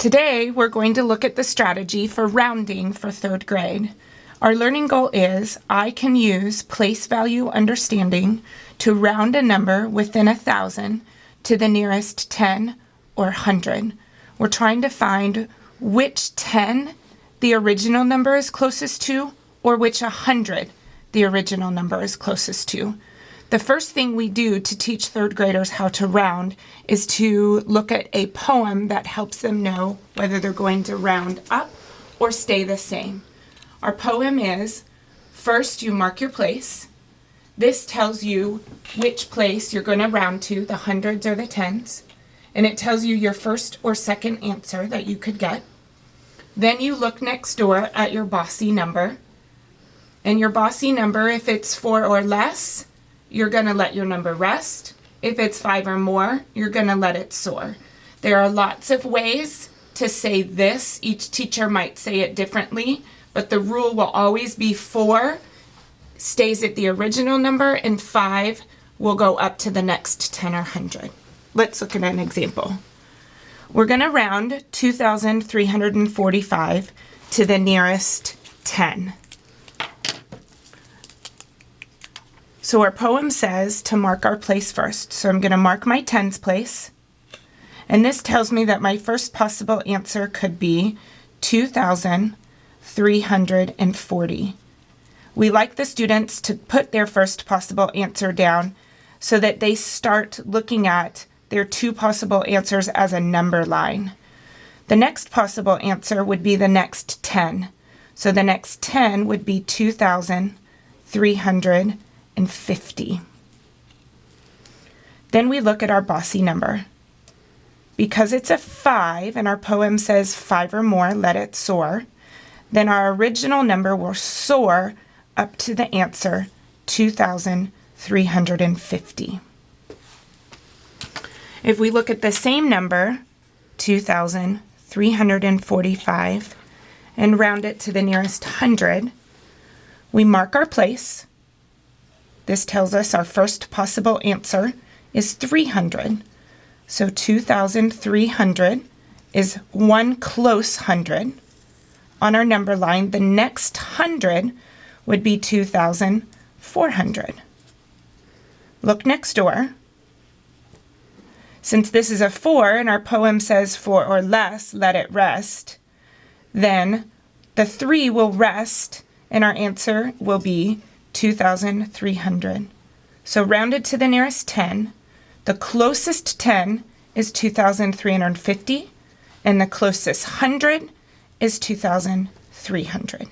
Today, we're going to look at the strategy for rounding for third grade. Our learning goal is I can use place value understanding to round a number within 1,000 to the nearest 10 or 100. We're trying to find which 10 the original number is closest to or which 100 the original number is closest to. The first thing we do to teach third graders how to round is to look at a poem that helps them know whether they're going to round up or stay the same. Our poem is, first you mark your place. This tells you which place you're going to round to, the hundreds or the tens. And it tells you your first or second answer that you could get. Then you look next door at your bossy number. And your bossy number, if it's 4 or less, you're going to let your number rest. If it's 5 or more, you're going to let it soar. There are lots of ways to say this. Each teacher might say it differently, but the rule will always be 4 stays at the original number and 5 will go up to the next 10 or 100. Let's look at an example. We're going to round 2,345 to the nearest 10. So our poem says to mark our place first. So I'm going to mark my tens place. And this tells me that my first possible answer could be 2,340. We like the students to put their first possible answer down so that they start looking at their two possible answers as a number line. The next possible answer would be the next 10. So the next 10 would be 2,350. Then we look at our bossy number. Because it's a 5 and our poem says 5 or more, let it soar, then our original number will soar up to the answer 2,350. If we look at the same number, 2,345, and round it to the nearest 100, we mark our place. This tells us our first possible answer is 300. So 2,300 is one close 100. On our number line, the next 100 would be 2,400. Look next door. Since this is a 4 and our poem says 4 or less, let it rest, then the 3 will rest and our answer will be 2,300. So rounded to the nearest 10, the closest 10 is 2,350 and the closest 100 is 2,300.